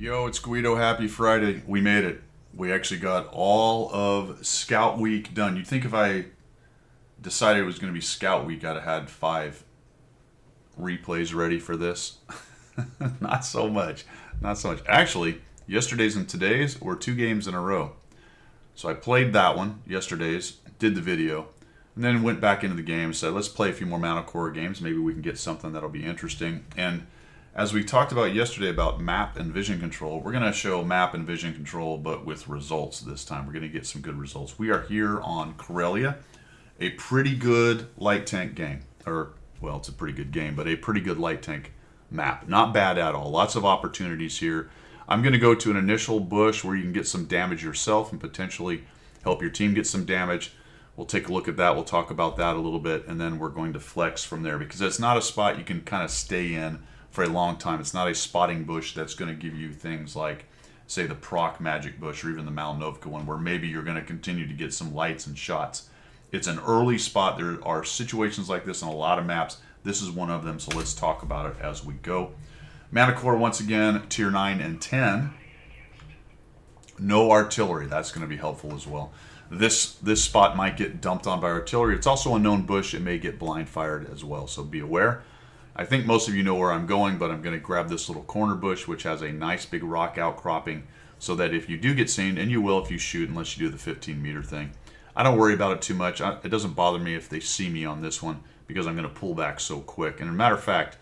Yo, it's Guido. Happy Friday. We made it. We actually got all of Scout Week done. You'd think if I decided it was going to be Scout Week, I'd have had 5 replays ready for this. Not so much. Not so much. Actually, yesterday's and today's were 2 games in a row. So I played that one, yesterday's, did the video, and then went back into the game and said, let's play a few more Mana Core games. Maybe we can get something that'll be interesting. And as we talked about yesterday about map and vision control, we're going to show map and vision control, but with results this time. We're going to get some good results. We are here on Corellia, a pretty good light tank game. Or, well, it's a pretty good game, but a pretty good light tank map. Not bad at all. Lots of opportunities here. I'm going to go to an initial bush where you can get some damage yourself and potentially help your team get some damage. We'll take a look at that. We'll talk about that a little bit, and then we're going to flex from there because it's not a spot you can kind of stay in for a long time. It's not a spotting bush that's going to give you things like, say, the Proc Magic bush or even the Malnovka one, where maybe you're going to continue to get some lights and shots. It's an early spot. There are situations like this on a lot of maps. This is one of them, so let's talk about it as we go. Mana Core, once again, tier 9 and 10. No artillery. That's going to be helpful as well. This spot might get dumped on by artillery. It's also a known bush. It may get blind fired as well, so be aware. I think most of you know where I'm going, but I'm going to grab this little corner bush, which has a nice big rock outcropping, so that if you do get seen, and you will if you shoot, unless you do the 15-meter thing, I don't worry about it too much. It doesn't bother me if they see me on this one, because I'm going to pull back so quick. And as a matter of fact,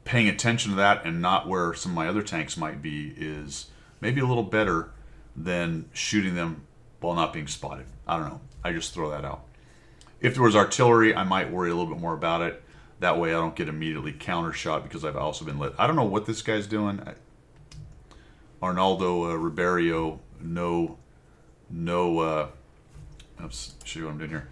paying attention to that and not where some of my other tanks might be is maybe a little better than shooting them while not being spotted. I don't know. I just throw that out. If there was artillery, I might worry a little bit more about it. That way I don't get immediately counter shot because I've also been lit. I don't know what this guy's doing. Arnaldo Ribeiro, oops, show you what I'm doing here.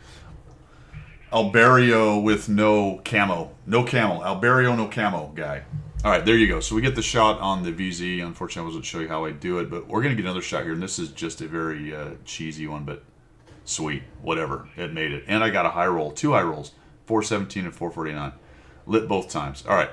Alberio with no camo. No camo. Alberio, no camo guy. All right, there you go. So we get the shot on the VZ. Unfortunately, I wasn't show you how I do it, but we're going to get another shot here. And this is just a very cheesy one, but sweet. Whatever. It made it. And I got a high roll. 2 high rolls. 417 and 449. Lit both times. All right.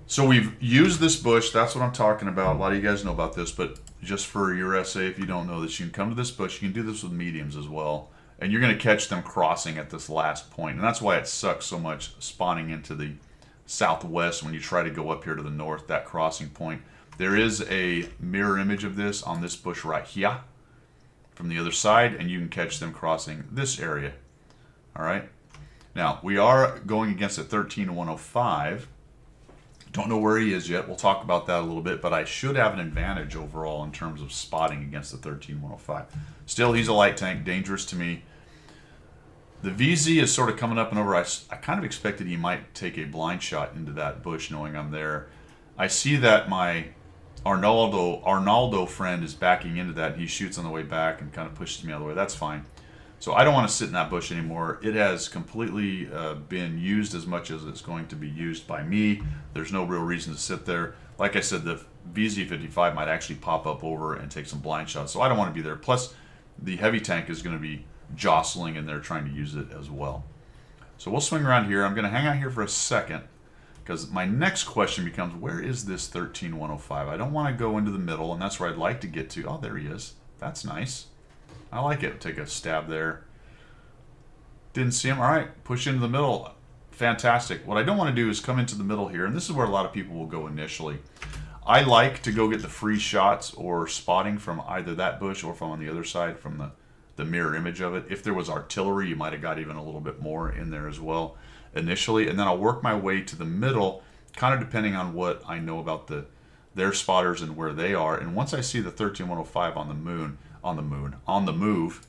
So we've used this bush. That's what I'm talking about. A lot of you guys know about this, but just for your essay, if you don't know this, you can come to this bush. You can do this with mediums as well. And you're going to catch them crossing at this last point. And that's why it sucks so much spawning into the southwest when you try to go up here to the north, that crossing point. There is a mirror image of this on this bush right here from the other side, and you can catch them crossing this area. All right. Now, we are going against a 13-105. Don't know where he is yet. We'll talk about that a little bit, but I should have an advantage overall in terms of spotting against the 13-105. Still, he's a light tank, dangerous to me. The VZ is sort of coming up and over. I kind of expected he might take a blind shot into that bush knowing I'm there. I see that my Arnaldo friend is backing into that. He shoots on the way back and kind of pushes me out of the way. That's fine. So I don't want to sit in that bush anymore. It has completely been used as much as it's going to be used by me. There's no real reason to sit there. Like I said, the VZ55 might actually pop up over and take some blind shots. So I don't want to be there. Plus, the heavy tank is going to be jostling in there trying to use it as well. So we'll swing around here. I'm going to hang out here for a second because my next question becomes, where is this 13-105? I don't want to go into the middle, and that's where I'd like to get to. Oh, there he is. That's nice. I like it. Take a stab there. Didn't see him. All right, push into the middle. Fantastic. What I don't want to do is come into the middle here, and this is where a lot of people will go initially. I like to go get the free shots or spotting from either that bush or from on the other side from the mirror image of it. If there was artillery, you might have got even a little bit more in there as well initially, and then I'll work my way to the middle, kind of depending on what I know about their spotters and where they are. And once I see the 13-105 on the move,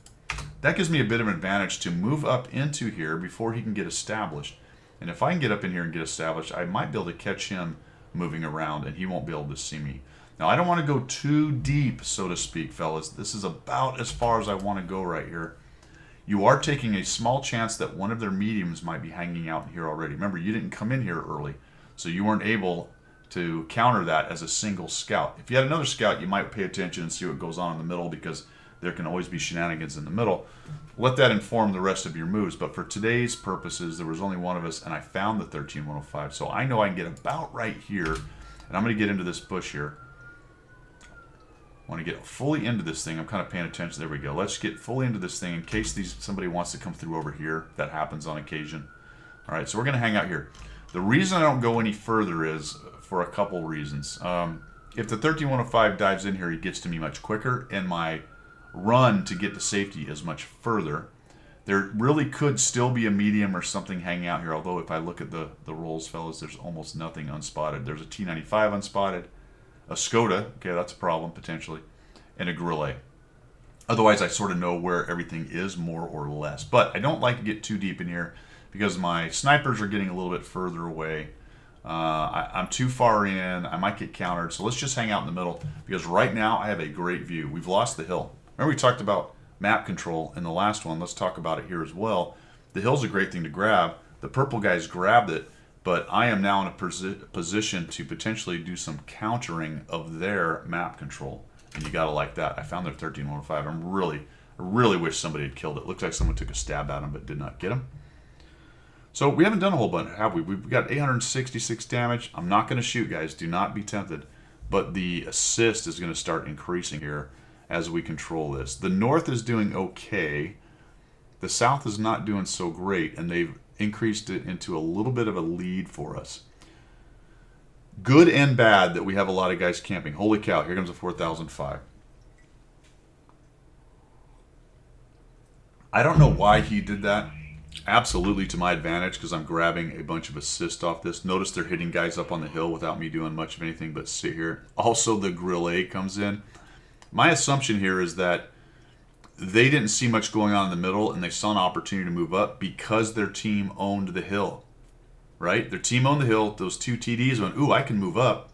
that gives me a bit of an advantage to move up into here before he can get established. And if I can get up in here and get established, I might be able to catch him moving around and he won't be able to see me. Now, I don't want to go too deep, so to speak, fellas. This is about as far as I want to go right here. You are taking a small chance that one of their mediums might be hanging out here already. Remember, you didn't come in here early, so you weren't able to counter that as a single scout. If you had another scout, you might pay attention and see what goes on in the middle because there can always be shenanigans in the middle. Let that inform the rest of your moves. But for today's purposes, there was only one of us, and I found the 13-105. So I know I can get about right here And I'm going to get into this bush here. I want to get fully into this thing. I'm kind of paying attention. There we go. Let's get fully into this thing in case somebody wants to come through over here. That happens on occasion. All right, so we're going to hang out here. The reason I don't go any further is for a couple reasons. If the 13-105 dives in here, he gets to me much quicker, and my run to get to safety is much further. There really could still be a medium or something hanging out here, although if I look at the rolls, fellas, there's almost nothing unspotted. There's a T95 unspotted, a Skoda, okay, that's a problem potentially, and a Grille. Otherwise, I sort of know where everything is more or less. But I don't like to get too deep in here because my snipers are getting a little bit further away. I'm too far in. I might get countered. So let's just hang out in the middle because right now I have a great view. We've lost the hill. Remember we talked about map control in the last one. Let's talk about it here as well. The hill's a great thing to grab. The purple guys grabbed it, but I am now in a position to potentially do some countering of their map control. And you gotta like that. I found their 13-105. I really wish somebody had killed it. Looks like someone took a stab at him but did not get him. So we haven't done a whole bunch, have we? We've got 866 damage. I'm not going to shoot, guys. Do not be tempted. But the assist is going to start increasing here as we control this. The north is doing okay. The south is not doing so great, and they've increased it into a little bit of a lead for us. Good and bad that we have a lot of guys camping. Holy cow, here comes a 4005. I don't know why he did that. Absolutely to my advantage because I'm grabbing a bunch of assists off this. Notice they're hitting guys up on the hill without me doing much of anything but sit here. Also, the Grille comes in. My assumption here is that they didn't see much going on in the middle and they saw an opportunity to move up because their team owned the hill. Right? Their team owned the hill. Those two TDs went, ooh, I can move up,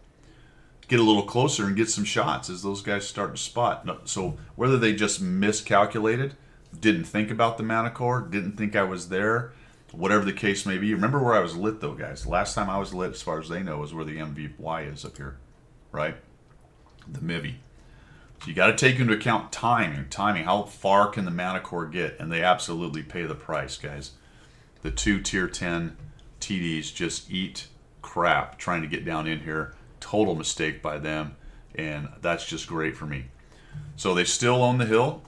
get a little closer and get some shots as those guys start to spot. So whether they just miscalculated, didn't think about the Manticore, didn't think I was there, whatever the case may be. Remember where I was lit though, guys. Last time I was lit, as far as they know, is where the MVY is up here, right? The MIVI. So you got to take into account timing. How far can the Manticore get? And they absolutely pay the price, guys. The two tier 10 TDs just eat crap trying to get down in here. Total mistake by them, and that's just great for me. So they still own the hill.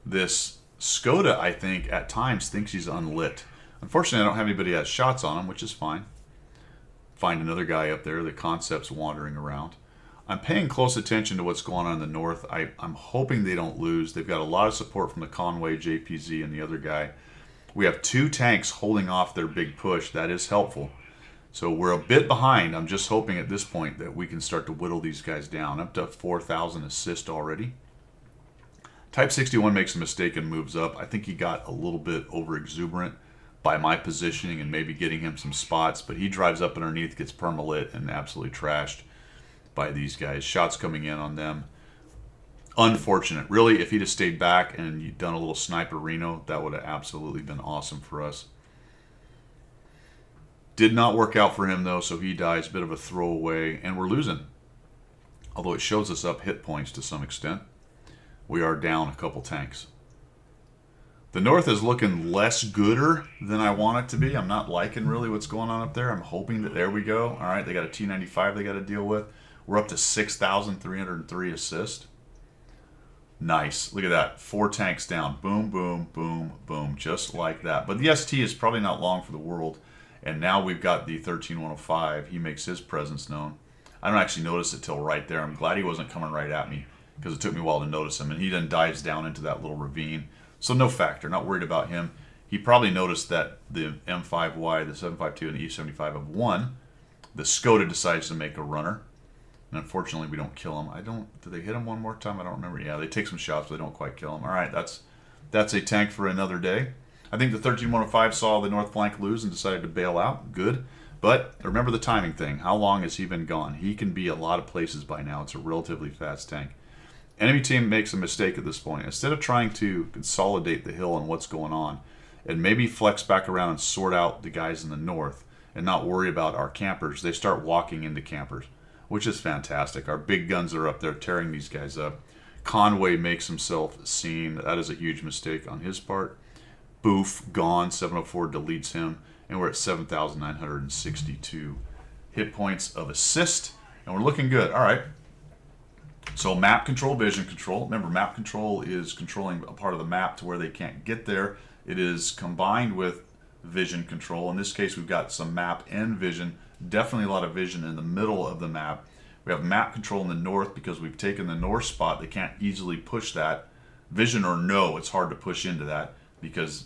This Skoda, I think, at times thinks he's unlit. Unfortunately, I don't have anybody that has shots on him, which is fine. Find another guy up there. The Concept's wandering around. I'm paying close attention to what's going on in the north. I'm hoping they don't lose. They've got a lot of support from the Conway, JPZ, and the other guy. We have two tanks holding off their big push. That is helpful. So we're a bit behind. I'm just hoping at this point that we can start to whittle these guys down. Up to 4,000 assist already. Type 61 makes a mistake and moves up. I think he got a little bit over exuberant by my positioning and maybe getting him some spots, but he drives up underneath, gets permalit, and absolutely trashed by these guys. Shots coming in on them. Unfortunate. Really, if he'd have stayed back and you'd done a little sniper Reno, that would have absolutely been awesome for us. Did not work out for him, though, so he dies. Bit of a throwaway, and we're losing. Although it shows us up hit points to some extent. We are down a couple tanks. The north is looking less gooder than I want it to be. I'm not liking really what's going on up there. I'm hoping that there we go. All right, they got a T95 they got to deal with. We're up to 6,303 assists. Nice. Look at that. 4 tanks down. Boom, boom, boom, boom. Just like that. But the ST is probably not long for the world. And now we've got the 13-105. He makes his presence known. I don't actually notice it till right there. I'm glad he wasn't coming right at me, because it took me a while to notice him, and he then dives down into that little ravine. So no factor, not worried about him. He probably noticed that the M5Y, the 752, and the E75 have won. The Skoda decides to make a runner, and unfortunately we don't kill him. Did they hit him one more time? I don't remember. Yeah, they take some shots, but they don't quite kill him. All right, that's a tank for another day. I think the 13-105 saw the north flank lose and decided to bail out. Good. But remember the timing thing. How long has he been gone? He can be a lot of places by now. It's a relatively fast tank. Enemy team makes a mistake at this point. Instead of trying to consolidate the hill and what's going on, and maybe flex back around and sort out the guys in the north and not worry about our campers, they start walking into campers, which is fantastic. Our big guns are up there tearing these guys up. Conway makes himself seen. That is a huge mistake on his part. Boof, gone. 704 deletes him. And we're at 7,962 hit points of assist. And we're looking good. All right. So map control, vision control. Remember, map control is controlling a part of the map to where they can't get there. It is combined with vision control. In this case, we've got some map and vision. Definitely a lot of vision in the middle of the map. We have map control in the north because we've taken the north spot. They can't easily push that. Vision or no, it's hard to push into that because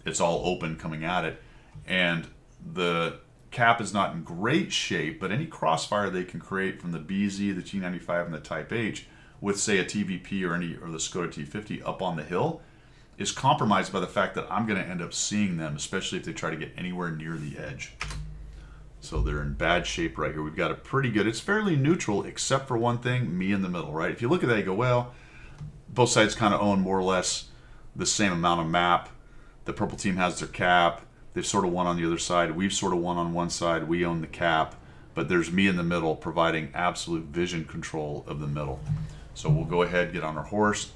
it's all open coming at it. And the cap is not in great shape, but any crossfire they can create from the BZ, the T95, and the Type H with, say, a TVP or the Skoda T50 up on the hill is compromised by the fact that I'm going to end up seeing them, especially if they try to get anywhere near the edge. So they're in bad shape right here. We've got a pretty good, it's fairly neutral except for one thing, me in the middle, right? If you look at that, you go, well, both sides kind of own more or less the same amount of map. The purple team has their cap. They've sort of won on the other side. We've sort of won on one side. We own the cap. But there's me in the middle providing absolute vision control of the middle. So we'll go ahead, get on our horse.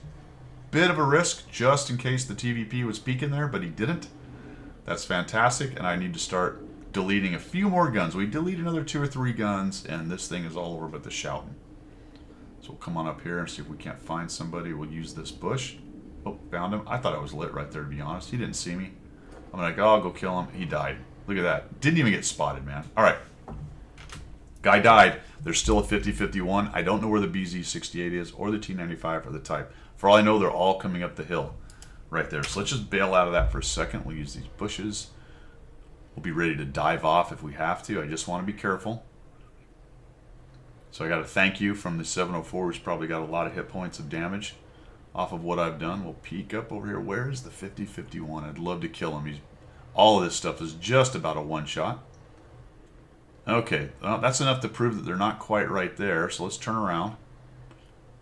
Bit of a risk just in case the TVP was peeking there, but he didn't. That's fantastic. And I need to start deleting a few more guns. We delete another 2 or 3 guns, and this thing is all over but the shouting. So we'll come on up here and see if we can't find somebody. We'll use this bush. Oh, found him. I thought I was lit right there, to be honest. He didn't see me. I'm like, oh, I'll go kill him. He died. Look at that. Didn't even get spotted, man. All right. Guy died. There's still a 50-51. I don't know where the BZ68 is or the T95 or the Type. For all I know, they're all coming up the hill right there. So let's just bail out of that for a second. We'll use these bushes. We'll be ready to dive off if we have to. I just want to be careful. So I got a thank you from the 704, who's probably got a lot of hit points of damage off of what I've done. We'll peek up over here. Where is the 50-51? I'd love to kill him. All of this stuff is just about a one-shot. Okay, well, that's enough to prove that they're not quite right there. So let's turn around.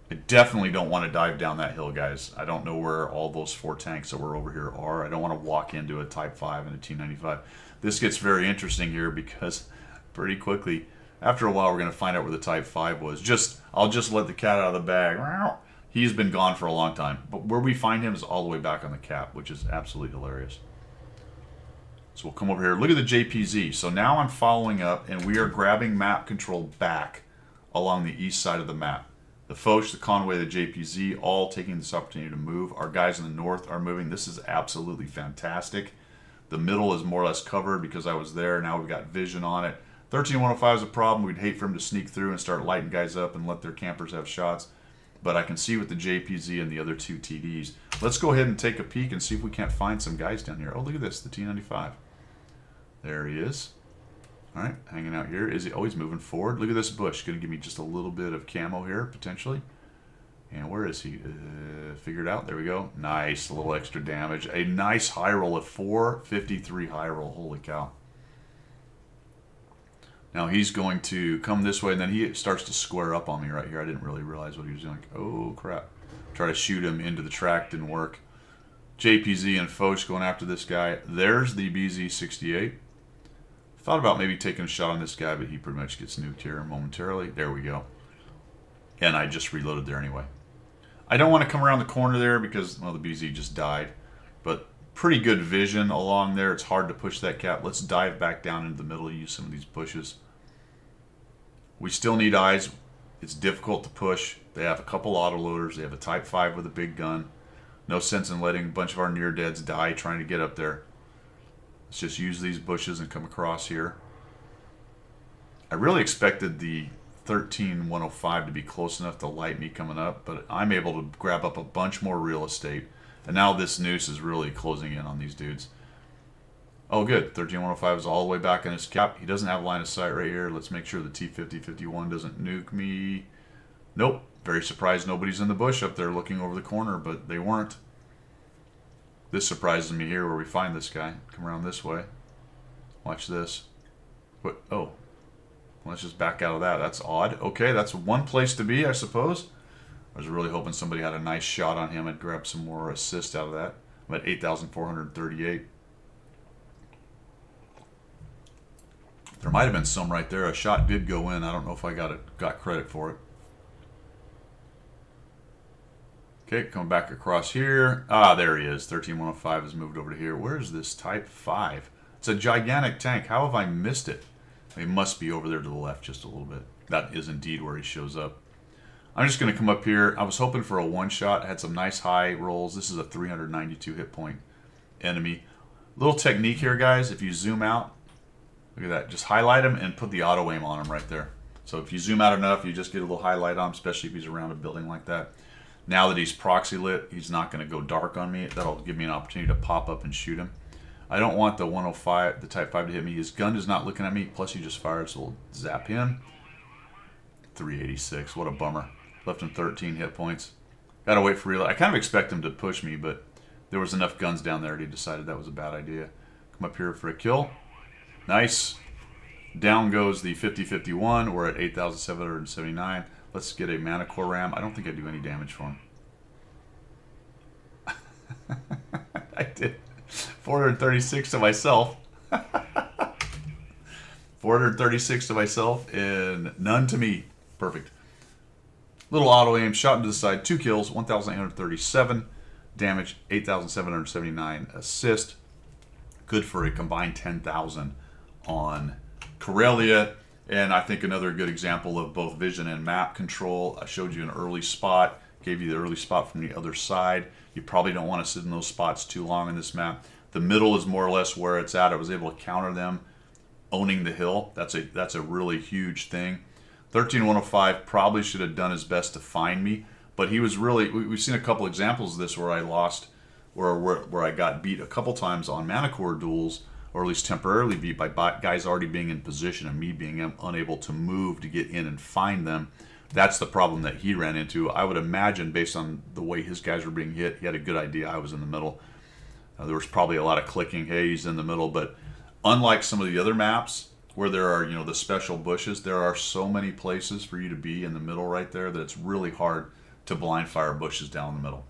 I definitely don't want to dive down that hill, guys. I don't know where all those 4 tanks that were over here are. I don't want to walk into a Type 5 and a T95. This gets very interesting here because pretty quickly, after a while, we're going to find out where the Type 5 was. I'll just let the cat out of the bag. He's been gone for a long time. But where we find him is all the way back on the cap, which is absolutely hilarious. So we'll come over here. Look at the JPZ. So now I'm following up, and we are grabbing map control back along the east side of the map. The Foch, the Conway, the JPZ, all taking this opportunity to move. Our guys in the north are moving. This is absolutely fantastic. The middle is more or less covered because I was there. Now we've got vision on it. 13105 is a problem. We'd hate for him to sneak through and start lighting guys up and let their campers have shots. But I can see with the JPZ and the other 2 TDs. Let's go ahead and take a peek and see if we can't find some guys down here. Oh, look at this, the T95. There he is. All right, hanging out here. Is he always moving forward? Look at this bush. Going to give me just a little bit of camo here, potentially. And where is he? Figured out. There we go. Nice. A little extra damage. A nice high roll, a 453 high roll. Holy cow. Now he's going to come this way, and then he starts to square up on me right here. I didn't really realize what he was doing. Oh, crap. Try to shoot him into the track. Didn't work. JPZ and Foch going after this guy. There's the BZ68. Thought about maybe taking a shot on this guy, but he pretty much gets nuked here momentarily. There we go. And I just reloaded there anyway. I don't want to come around the corner there because, well, the BZ just died. But pretty good vision along there. It's hard to push that cap. Let's dive back down into the middle and use some of these bushes. We still need eyes. It's difficult to push. They have a couple autoloaders. They have a Type 5 with a big gun. No sense in letting a bunch of our near-deads die trying to get up there. Let's just use these bushes and come across here. I really expected the 13105 to be close enough to light me coming up, but I'm able to grab up a bunch more real estate. And now this noose is really closing in on these dudes. Oh, good. 13105 is all the way back in his cap. He doesn't have line of sight right here. Let's make sure the T50-51 doesn't nuke me. Nope. Very surprised nobody's in the bush up there looking over the corner, but they weren't. This surprises me here where we find this guy. Come around this way. Watch this. What? Oh. Let's just back out of that. That's odd. Okay, that's one place to be, I suppose. I was really hoping somebody had a nice shot on him and grab some more assist out of that. I'm at 8,438. There might have been some right there. A shot did go in. I don't know if I got credit for it. Okay, coming back across here. Ah, there he is. 13105 has moved over to here. Where is this Type 5? It's a gigantic tank. How have I missed it? It must be over there to the left just a little bit. That is indeed where he shows up. I'm just going to come up here. I was hoping for a one-shot. I had some nice high rolls. This is a 392 hit point enemy. Little technique here, guys. If you zoom out, look at that. Just highlight him and put the auto aim on him right there. So if you zoom out enough, you just get a little highlight on him, especially if he's around a building like that. Now that he's proxy lit, he's not going to go dark on me. That'll give me an opportunity to pop up and shoot him. I don't want the 105, the Type 5 to hit me. His gun is not looking at me, plus he just fired, so we'll zap him. 386, what a bummer. Left him 13 hit points. Gotta wait for reload. I kind of expect him to push me, but there was enough guns down there, and he decided that was a bad idea. Come up here for a kill. Nice. Down goes the 50-51. We're at 8,779. Let's get a Manticore Ram. I don't think I do any damage for him. I did. 436 to myself. 436 to myself and none to me. Perfect. Little auto aim, shot into the side, 2 kills, 1,837 damage, 8,779 assist. Good for a combined 10,000 on Corellia. And I think another good example of both vision and map control. I showed you an early spot, gave you the early spot from the other side. You probably don't want to sit in those spots too long in this map. The middle is more or less where it's at. I was able to counter them owning the hill. That's a really huge thing. 13105 probably should have done his best to find me, but he was really, we've seen a couple examples of this where I lost, where I got beat a couple times on Manticore duels, or at least temporarily beat by guys already being in position and me being unable to move to get in and find them. That's the problem that he ran into. I would imagine, based on the way his guys were being hit, he had a good idea I was in the middle. There was probably a lot of clicking, hey, he's in the middle, but unlike some of the other maps where there are, the special bushes, there are so many places for you to be in the middle right there that it's really hard to blind fire bushes down the middle.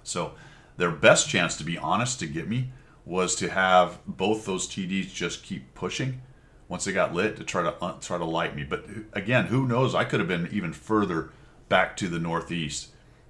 So their best chance, to be honest, to get me was to have both those TDs just keep pushing once they got lit to try to light me. But again, who knows? I could have been even further back to the northeast.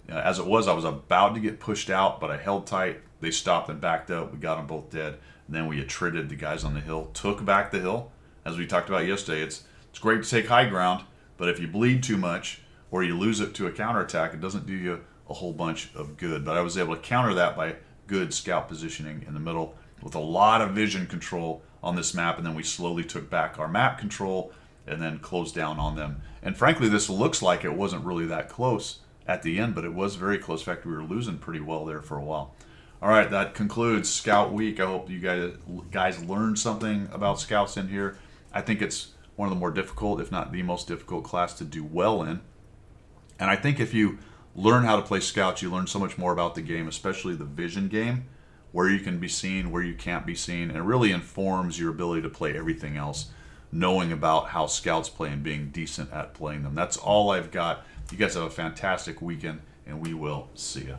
As it was, I was about to get pushed out, but I held tight. They stopped and backed up. We got them both dead. And then we attrited the guys on the hill, took back the hill. As we talked about yesterday, it's great to take high ground, but if you bleed too much or you lose it to a counterattack, it doesn't do you a whole bunch of good. But I was able to counter that by good scout positioning in the middle with a lot of vision control on this map, and then we slowly took back our map control and then closed down on them. And frankly, this looks like it wasn't really that close at the end, but it was very close. In fact, we were losing pretty well there for a while. All right, that concludes Scout Week. I hope you guys learned something about Scouts in here. I think it's one of the more difficult, if not the most difficult class to do well in. And I think if you learn how to play Scouts, you learn so much more about the game, especially the vision game, where you can be seen, where you can't be seen, and it really informs your ability to play everything else, knowing about how Scouts play and being decent at playing them. That's all I've got. You guys have a fantastic weekend, and we will see you.